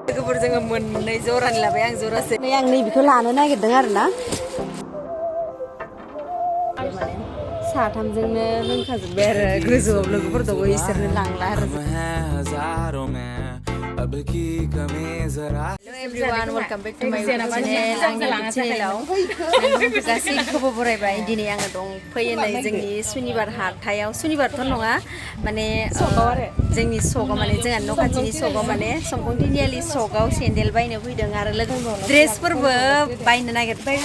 लोगोफोरजों मोननै जरानि लाबाय आं जरासे नै आं नैबेखौ लानो नागिरदों आरो ना माने साथामजोंनो लोंखाजोब्बाय आरो गोजौआव लोगोफोर दङ इसोरनो लांला आरो hello everyone welcome back to my channel आंनि चेनेलाव गासैखौबो बरायबाय दिनै आङो दं फैयो नै जोंनि सुनिबार हाथायाव सुनिबारथ' नङा माने जोंनि सकआव माने जोंहा न' खाथिनि सकआव माने समखं तिनिआलि सकआव सेन्देल बायनो फैदों आरो ड्रेसफोरबो बायनो नागिरबाय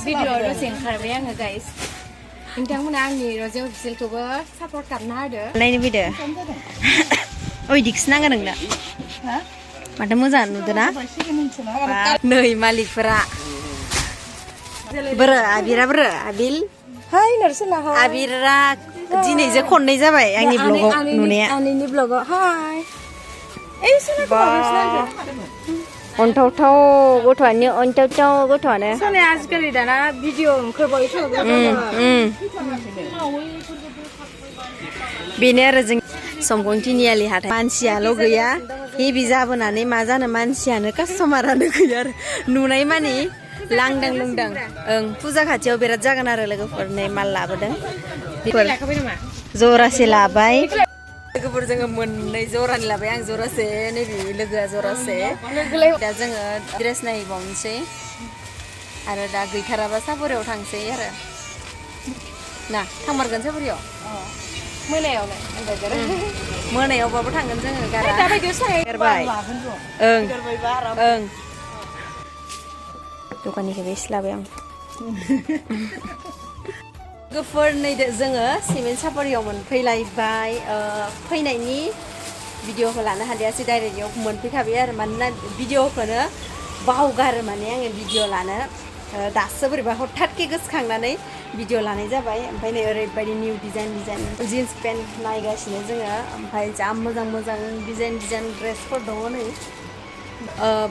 भिडिअ दसे ओंखारबाय आङो गाइस नोंथांमोना आंनि रजे अफिसियेलखौबो सापर्ट खालामना होदो नायनो फैदो ओइ दिक्स नांगोन नोंनो माथो मोजां नुदोंना नै मालिकफोरा बोरो आबिरा बोरो आबिल हाय नरसना आबिरा दिनैजों खननै जाबाय आंनि ब्लगाव नुनाया आंनि ब्लगाव हाय ए सोना अन्थावथाव गथ'आनो सोना आजिखालि दाना भिडिअ ओंखारबायसो बेनो आरो जों समखं तिनिआलि हाथाय मानसियाल' गैया हेभि जाबोनानै मा जानो मानसियानो कास्टमारानो गैया आरो नुनाय मानि लांदां लुंदां ओं फुजा खाथियाव बिराद जागोन आरो लोगोफोर नै माल लाबोदों जरासे लाबाय लोगोफोरजों मोननै जरानि लाबाय आं जरासे नैबे लोगोआ जरासे दा जोङो ड्रेस नायबावनोसै आरो दा गैथाराबा साफुरियाव थांसै आरो ना थांमारगोन साफुरियाव मोनायावबाबो थांगोन जोङो गारा एरबाय ओं ओं दखाननिखौबो एसे लाबाय आं लोगोफोर नै जोङो सिमेन्ट साफारियाव मोनफैलायबाय फैनायनि भिडिअखौ लानो हादियासै डाइरेक्टआव मोनफैखाबाय आरो मानोना भिडिअखौनो बावगारो माने आङो भिडिअ लानो दासो बोरैबा हठातके गोसोखांनानै भिडिअ लानाय जाबाय ओमफ्राय नै ओरैबायदि निउ डिजाइन जिन्स पेन्ट नायगासिनो जोङो ओमफ्राय जा मोजां मोजां डिजाइन ड्रेसफोर दङ नै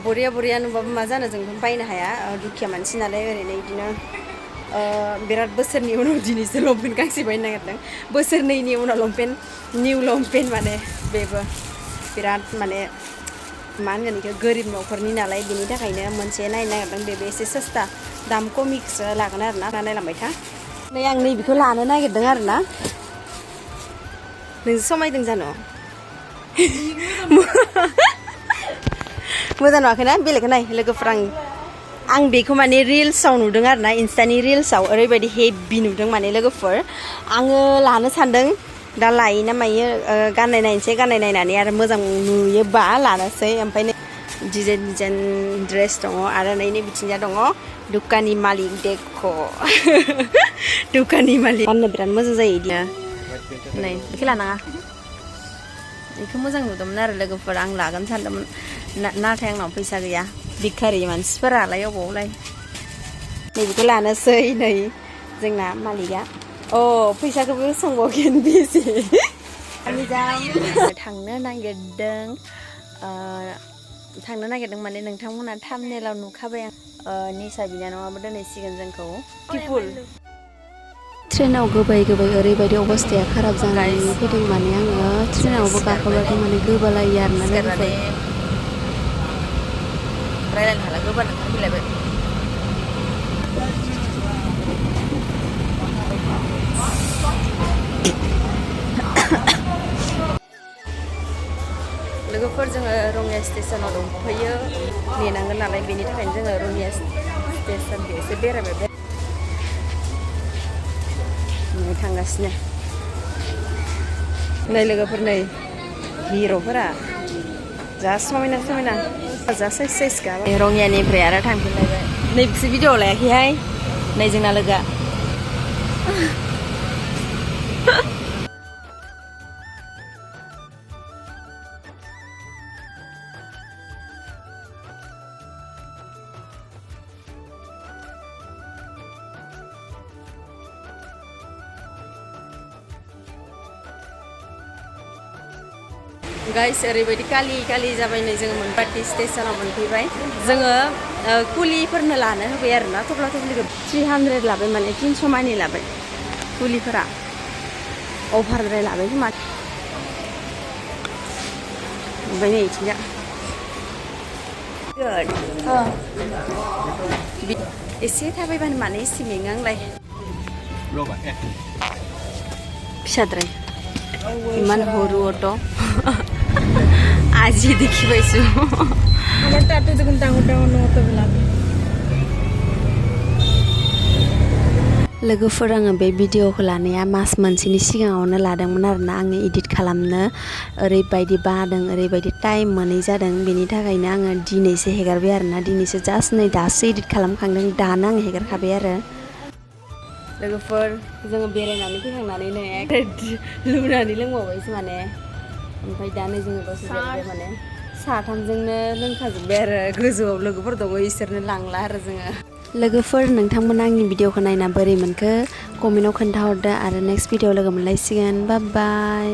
बरिया नुबाबो मा जानो जों बायनो हाया दुखिया मानसि नालाय ओरैनो बिदिनो बिराद बोसोरनि उनाव दिनैसो लंपेन्ट गांसे बायनो नागिरदों बोसोरनैनि उनाव निउ लंपेन्ट माने बेबो बिराद माने मा होनगोन बेखौ गोरिब न'खरनि नालाय बेनि थाखायनो मोनसे नायनो नागिरदों बेबो एसे सस्ता दाम कमिक्सो लागोन आरो ना नायलांबाय था नै आं नैबेखौ लानो नागिरदों आरो ना नोंसो समायदों जानो मोजां नुवाखैना बेलेगखौ नाय लोगोफोर आं बेखौ माने रिल्सआव नुदों आरो ना इन्स्टानि रिल्सआव ओरैबायदि हेभि नुदों माने लोगोफोर आङो लानो सानदों दा लायो ना मायो गाननाय नायनानै आरो मोजां नुयोबा लानोसै ओमफ्राय डिजाइन ड्रेस दङ आरो नै बिथिंजा दङ दुकाननि मालिक देख' दुकाननि मालिक गाननो बिराद मोजां जायो बिदिनो नै बेखौ लानाङा बेखौ मोजां नुदोंमोन आरो लोगोफोर आं लागोन सानदोंमोन नाथाय आंनाव फैसा गैया भिखारि मानसिफोरालाय अबावलाय नैबेखौ लानोसै नै जोंना मालिकआ फैसाखौबो सोंबावगोन बेसे थांनो नागिरदों माने नोंथांमोना थाम्बनेलाव नुखाबाय आं निसा बिनानावआबो दोनहैसिगोन जोंखौ ट्रेनाव गोबाय ओरैबायदि अबस्थाया खाराब जानानै फैदों माने आङो ट्रेनावबो गाखोबाथाय माने गोबालायो आरोना लोगोफोर रायलायनो हाला गोबानो फैलायबाय लोगोफोर जोङो रङिया स्टेसनाव दंफैयो नेनांगोन नालाय बेनि थाखायनो जोङो रङिया स्टेसनखौ एसे बेरायबाय थांगासिनो नै लोगोफोर नै हिर'फोरा जा समायना जा साइज गाबाय रङियानिफ्राय आरो थांफिनलायबाय नै बिसोर भिडिअ लायाखैहाय नै जोंना लोगोआ गाइस ओरैबायदि कालि जाबाय नै जोङो मोनबाति स्टेसनाव मोनफैबाय जोङो कुलिफोरनो लानो होबाय आरोना थफ्ला थफ्लिखौ 300 लाबाय माने 300 मानि लाबाय कुलिफोरा अभारद्राय लाबाय खोमा ओमफ्राय नै इथिंजा एसे थाबायबानो माने एसे मेङो आंलाय Roba, फिसाद्राय इमान हरु अट' आजि देखिबायसु আমার টাটু দেখুন ডাঙর ডাঙর অতগুলা लोगोफोर आङो बे भिडिअखौ लानाया मास मोनसेनि सिगाङावनो लादोंमोन आरोना आङो एडिट खालामनो ओरैबायदि बादों ओरैबायदि टाइम मोनै जादों बेनि थाखायनो आङो दिनैसो हेगारबाय आरोना दिनैसो जास्ट नै दासो एडिट खालामखांदों दानो आं हेगारखाबाय आरो लोगोफोर जोङो बेरायनानै फैखांनानै नै लुनानै लोंबावबायसो माने ओमफ्राय दा नै जोङो दसे जिरायबाय माने साथामजोंनो लोंखाजोब्बाय आरो गोजौआव लोगोफोर दङ इसोरनो लांला आरो जोङो लोगोफोर नोंथांमोना आंनि भिडिअखौ नायना बोरै मोनखो कमेन्टआव खोन्थाहरदो आरो नेक्स्ट भिडिअ लोगो मोनलायसिगोन बाय बाय